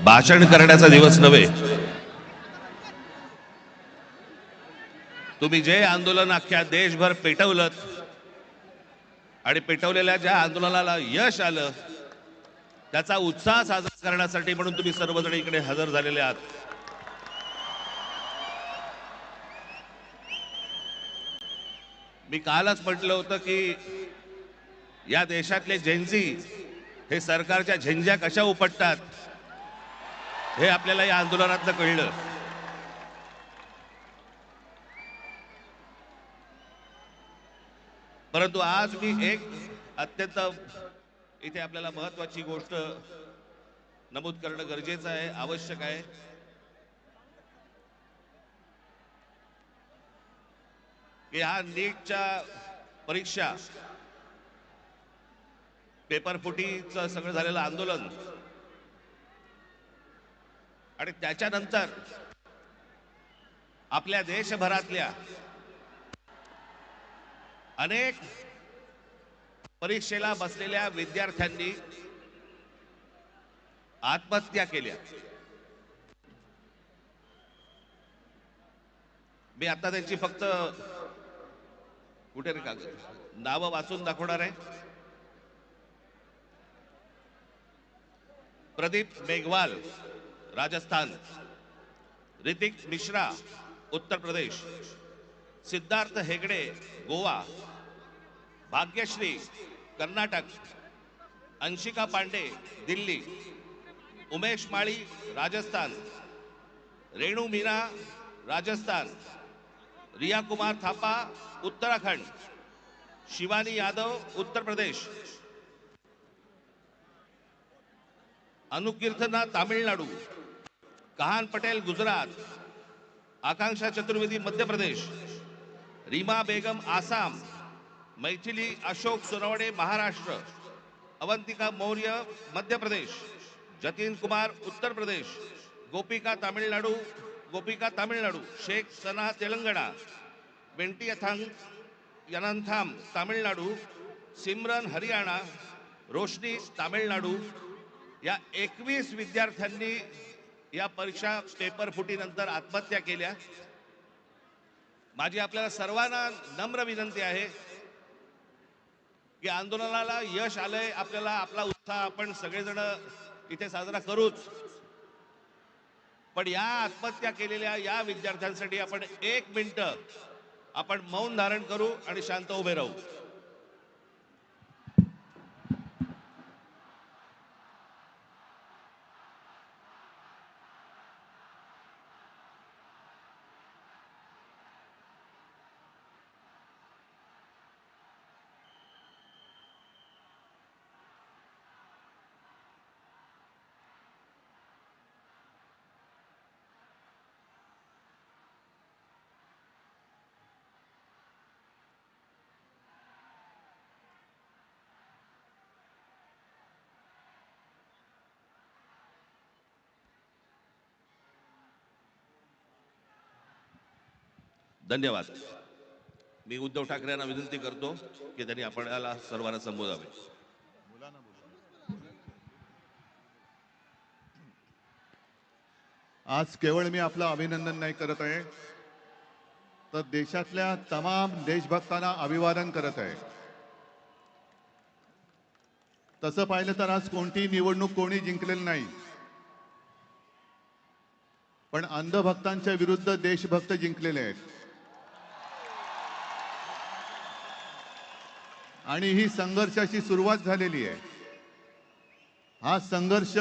भाषण करण्याचा दिवस नव्हे। तुम्ही जे आंदोलन अख्ख्या देशभर पेटवलं आणि पेटवलेल्या ज्या आंदोलनाला यश आलं त्याचा उत्साह साजरा करण्यासाठी म्हणून तुम्ही सर्वजण इकडे हजर झालेले आहात। मी कालच म्हटलं होतं की या देशातले जेन्झी हे सरकारच्या झेंझ्या कशा उपटतात हे आपल्याला या आंदोलनातनं कळलं। परंतु आज मी एक अत्यंत इथे आपल्याला महत्त्वाची गोष्ट नमूद करणं गरजेचं आहे, आवश्यक आहे। की हा नीटच्या परीक्षा पेपर फुटीचं सगळं झालेलं आंदोलन आणि त्याच्यानंतर आपल्या देशभरातल्या अनेक परीक्षेला बसलेल्या विद्यार्थ्यांनी आत्महत्या केल्या। मी आता त्यांची फक्त कुठे रे कागद नावं वाचून दाखवणार आहे। प्रदीप मेघवाल राजस्थान, ऋतिक मिश्रा उत्तर प्रदेश, सिद्धार्थ हेगड़े गोवा, भाग्यश्री कर्नाटक, अंशिका पांडे दिल्ली, उमेश माळी राजस्थान, रेणु मीना राजस्थान, रिया कुमार थापा उत्तराखंड, शिवानी यादव उत्तर प्रदेश, अनुकीर्तना तामिळनाडू, कहान पटेल गुजरात, आकांक्षा चतुर्वेदी मध्य प्रदेश, रीमा बेगम आसाम, मैथिली अशोक सोनवणे महाराष्ट्र, अवंतिका मौर्य मध्य प्रदेश, जतीन कुमार उत्तर प्रदेश, गोपिका तामिळनाडू, शेख सना तेलंगणा, वेंटी यनंथाम तामिळनाडू, सिमरन हरियाणा, रोशनी तामिळनाडू या 21 विद्यार्थ्यांनी या परीक्षा पेपर फुटीनंतर आत्महत्या केल्या। माझी आपल्याला सर्वांना नम्र विनंती आहे की आंदोलनाला यश आलंय, आपल्याला आपला उत्साह आपण सगळेजण इथे साजरा करूच, पण या आत्महत्या केलेल्या या विद्यार्थ्यांसाठी आपण 1 मिनिट आपण मौन धारण करू आणि शांत उभे राहू। धन्यवाद। मी उद्धव ठाकरे यांना विनंती करतो की त्यांनी आपल्याला सर्वांना संबोधावे। आज केवळ मी आपलं अभिनंदन नाही करत आहे, तर देशातल्या तमाम देशभक्तांना अभिवादन करत आहे। तसं पाहिलं तर आज कोणती निवडणूक कोणी जिंकलेली नाही, पण अंधभक्तांच्या विरुद्ध देशभक्त जिंकलेले आहेत। आणि ही संघर्षाची सुरुवात झालेली आहे। हा संघर्ष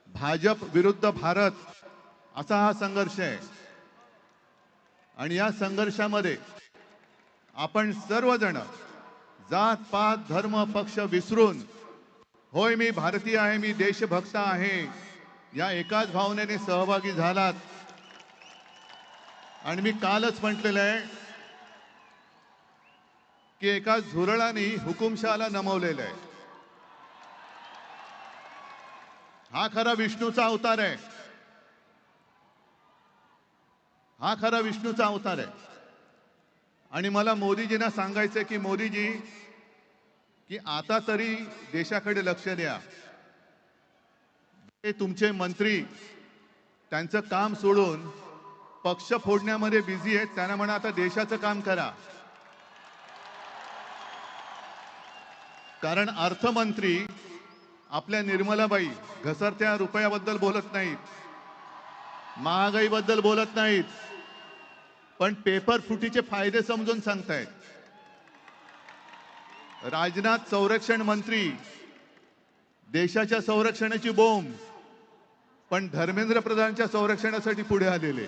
भाजप विरुद्ध भारत असा हा संघर्ष आहे। आणि या संघर्षामध्ये आपण सर्वजण जात पात धर्म पक्ष विसरून, होय मी भारतीय आहे, मी देशभक्त आहे, या एकाच भावनेने सहभागी झालात। आणि मी कालच म्हटलेलं आहे की एका झुरळाने हुकुमशहाला नमवलेलं आहे। हा खरा विष्णूचा अवतार आहे, हा खरा विष्णूचा अवतार आहे। आणि मला मोदीजींना सांगायचं की मोदीजी, की आता तरी देशाकडे लक्ष द्या। हे तुमचे मंत्री त्यांचं काम सोडून पक्ष फोडण्यामध्ये बिझी आहेत. त्यांना म्हणा आता देशाचं काम करा. कारण अर्थमंत्री आपल्या निर्मलाबाई घसरत्या रुपयाबद्दल बोलत नाहीत, महागाईबद्दल बोलत नाहीत, पण पेपर फुटीचे फायदे समजून सांगतायत. राजनाथ संरक्षण मंत्री देशाच्या संरक्षणाची बोंब, पण धर्मेंद्र प्रधानच्या संरक्षणासाठी पुढे आलेले.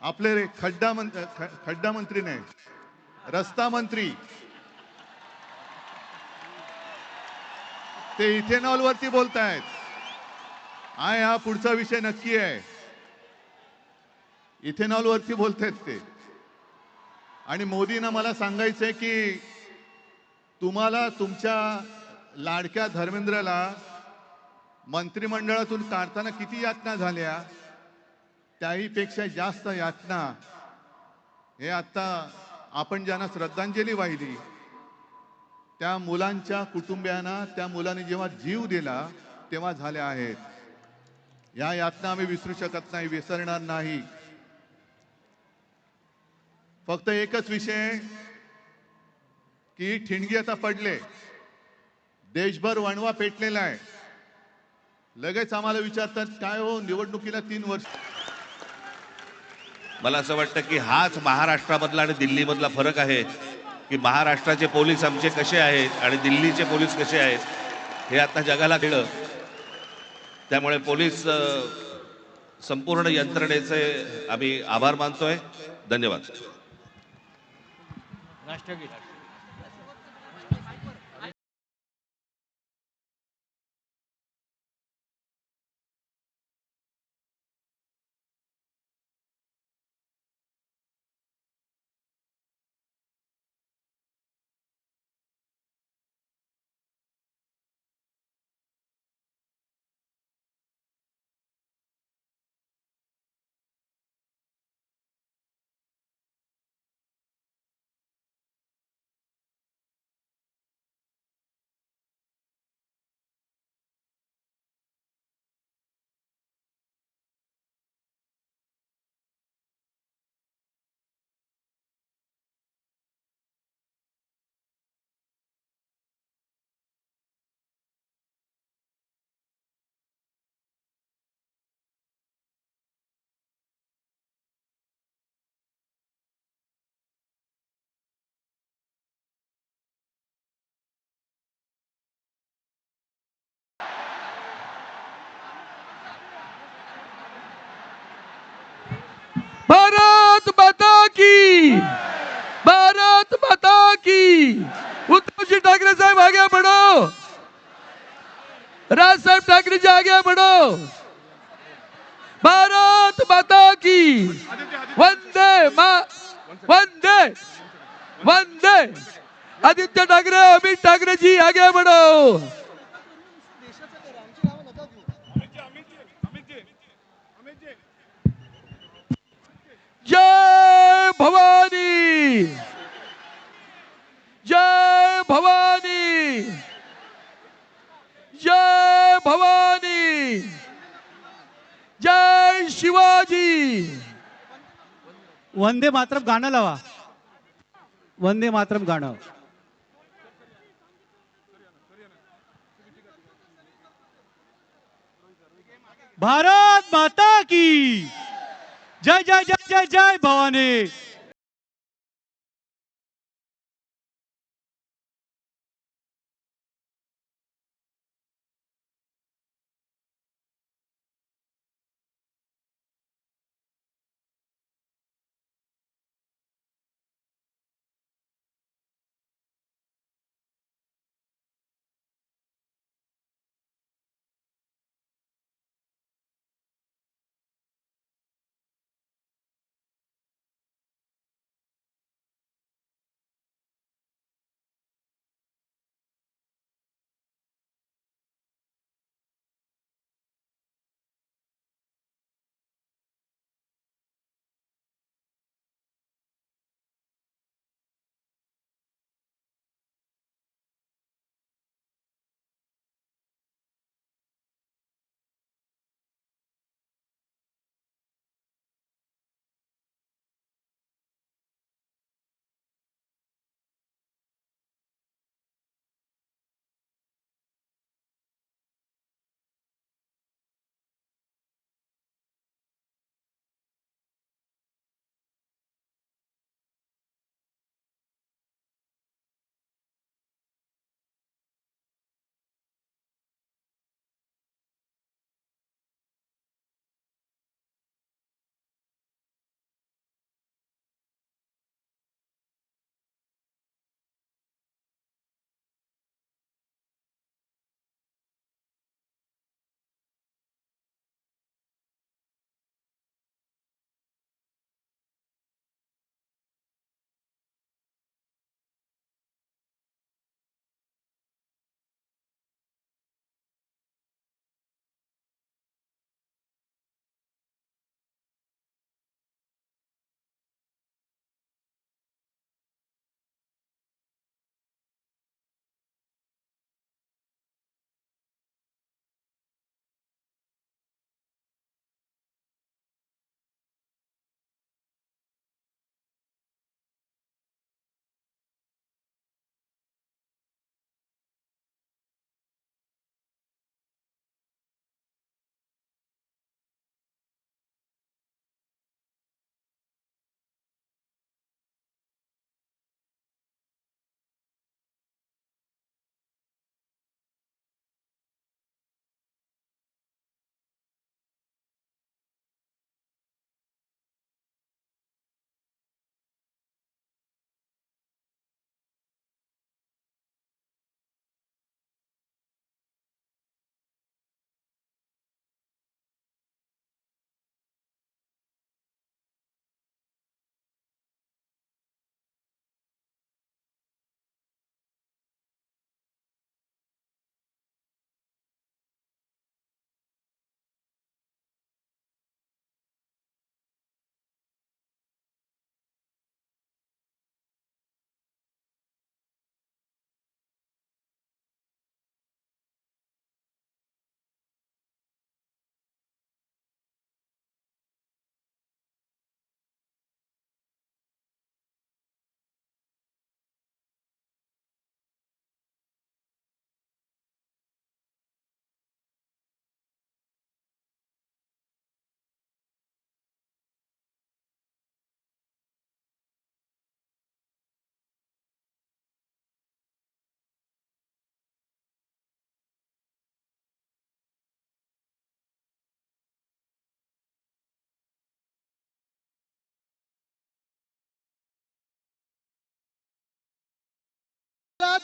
आपले खड्डा मंत्री नाही, रस्ता मंत्री ते इथेनॉल वरती बोलतायत. हा पुढचा विषय नक्की आहे. इथेनॉल वरती बोलतायत ते. आणि मोदींना मला सांगायचंय की तुम्हाला तुमच्या लाडक्या धर्मेंद्रला मंत्रिमंडळातून काढताना किती यातना झाल्या, त्याही पेक्षा जास्त यातना हे आता आपण ज्यांना श्रद्धांजली वाहिली त्या मुलांच्या कुटुंबियांना, त्या मुलांनी जेव्हा जीव दिला तेव्हा झाल्या आहेत. या यातना आम्ही विसरू शकत नाही, विसरणार नाही. फक्त एकच विषय की ठिणगी आता पडले, देशभर वणवा पेटलेला आहे. लगेच आम्हाला विचारतात काय हो निवडणुकीला 3 वर्ष. मला असं वाटतं की हाच महाराष्ट्रामधला आणि दिल्लीमधला फरक आहे की महाराष्ट्राचे पोलीस आमचे कसे आहेत आणि दिल्लीचे पोलीस कसे आहेत हे आता जगाला कळलं. त्यामुळे पोलीस संपूर्ण यंत्रणेचे आम्ही आभार मानतोय. धन्यवाद. राष्ट्रगीत भारत माता की, भारत माता की. उद्धवजी ठाकरे साहब आगे बढ़ो, राज साहब ठाकरे जी आगे बढ़ो. भारत माता की. वंदे वंदे वंदे. आदित्य ठाकरे, अमित ठाकरे जी आगे बढ़ो. जय भवानी, जय भवानी, जय भवानी, जय शिवाजी. वंदे मातरम गाणं लावा. वंदे मातरम गाणं. भारत माता की जय जय जय जय जय भवानी.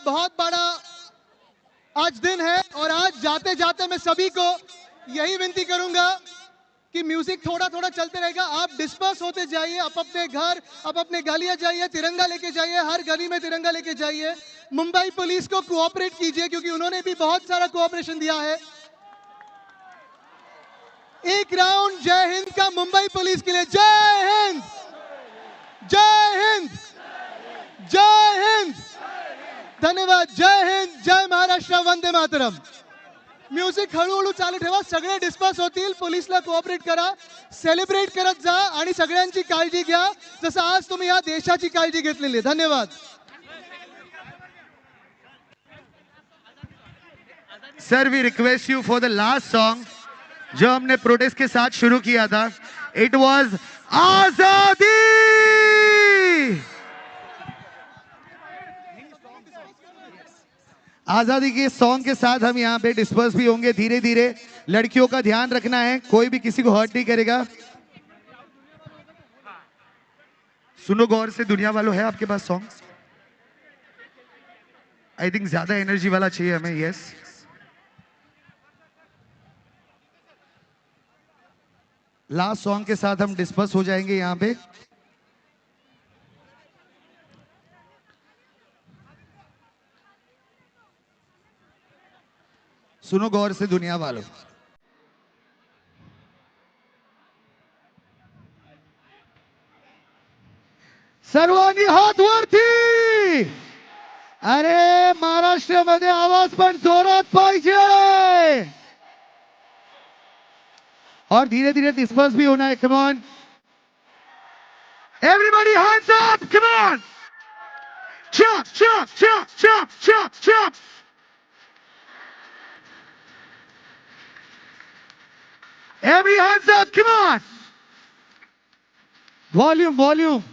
बहुत बड़ा आज दिन है और आज जाते जाते मैं सभी को यही विनती करूंगा कि म्यूजिक थोड़ा थोड़ा चलते रहेगा, आप डिस्पर्स होते जाइए, आप अपने घर, आप अपने गलियां जाइए, तिरंगा लेके जाइए, हर गली में तिरंगा लेके जाइए। मुंबई पुलिस को कोऑपरेट कीजिए क्योंकि उन्होंने भी बहुत सारा कोऑपरेशन दिया है। एक राउंड जय हिंद का मुंबई पुलिस के लिए। जय हिंद, जय हिंद, जय हिंद। धन्यवाद। जय हिंद, जय महाराष्ट्र, वंदे मातरम। म्युझिक हळूहळू चालू ठेवा, सगळे डिस्पर्स होतील, पोलिसला कोऑपरेट करा, सेलिब्रेट करत जा आणि सगळ्यांची काळजी घ्या जसं आज तुम्ही या देशाची काळजी घेतलेली आहे। धन्यवाद। Sir we request you for the last song जो हमने प्रोटेस्ट के साथ शुरू किया था, इट वॉज आजादी। आजादी के सॉन्ग के साथ हम यहाँ पे डिस्पर्स भी होंगे धीरे धीरे। लड़कियों का ध्यान रखना है, कोई भी किसी को हर्ट नहीं करेगा। सुनो गौर से दुनिया वालों, है आपके पास सॉन्ग? आई थिंक ज्यादा एनर्जी वाला चाहिए हमें। यस, लास्ट सॉन्ग के साथ हम डिस्पर्स हो जाएंगे यहाँ पे। सुनो गौर से दुनिया वालों। सर्वांनी हात वरती। अरे महाराष्ट्रामध्ये आवाज पण जोरात पाहिजे और धीरे धीरे डिस्पर्स भी होना है। Come on everybody, hands up, come on. Chop chop chop chop chop chop. Every hands up, come on. Volume, volume.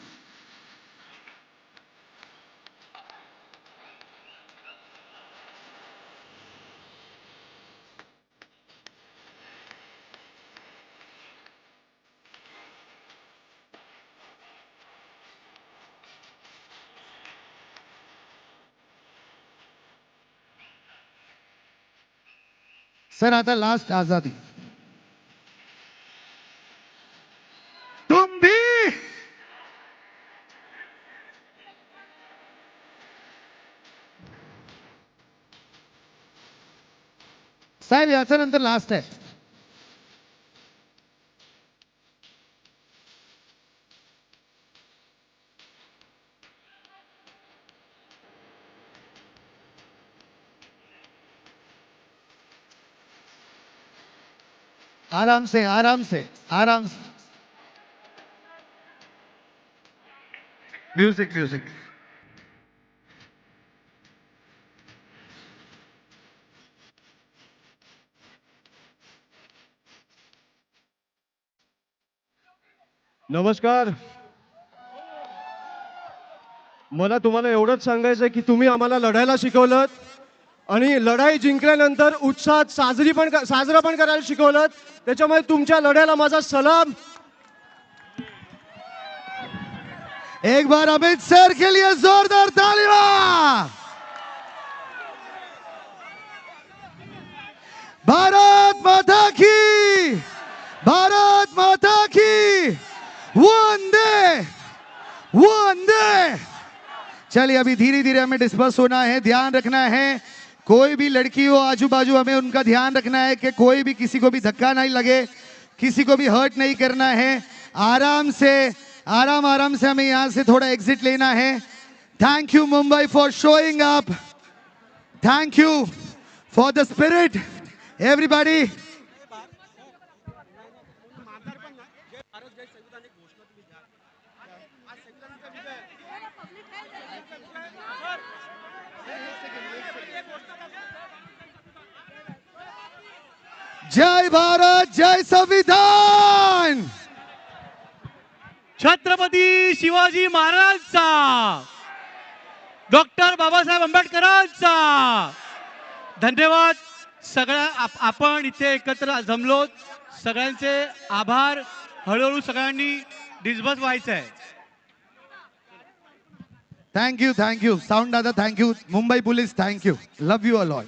Sir आता लास्ट आजादी। तुम भी साहेब याच्या नंतर लास्ट आहे। आराम से आराम से आराम से। Music music. नमस्कार। मला तुम्हाला एवढंच सांगायचं की तुम्ही आम्हाला लढायला शिकवलं आणि लढाई जिंकल्यानंतर उत्साहात साजरा पण करायला शिकवलं। त्याच्यामुळे तुमच्या लढ्याला माझा सलाम। एक बार अमित सर के लिए जोरदार तालियां। भारत माता की, भारत माता की, वंदे वंदे। चलिए अभी धीरे धीरे हमें डिस्पर्स होना है, ध्यान रखना है कोई भी लड़की हो आजू बाजू, हमें उनका ध्यान रखना है कि कोई भी किसी को भी धक्का नहीं लगे, किसी को भी हर्ट नहीं करना है। आराम से आराम आराम से हमें यहां से थोड़ा एग्जिट लेना है। Thank you Mumbai for showing up, thank you for the spirit everybody. जय भारत, जय संविधान। छत्रपती शिवाजी महाराजांचा, डॉक्टर बाबासाहेब आंबेडकरांचा। धन्यवाद। सगळ्या आपण इथे एकत्र जमलो, सगळ्यांचे आभार। हळूहळू सगळ्यांनी डिस्पर्स व्हायचं आहे। थँक्यू साऊंड दादा, thank you Mumbai police, thank you, love you a lot.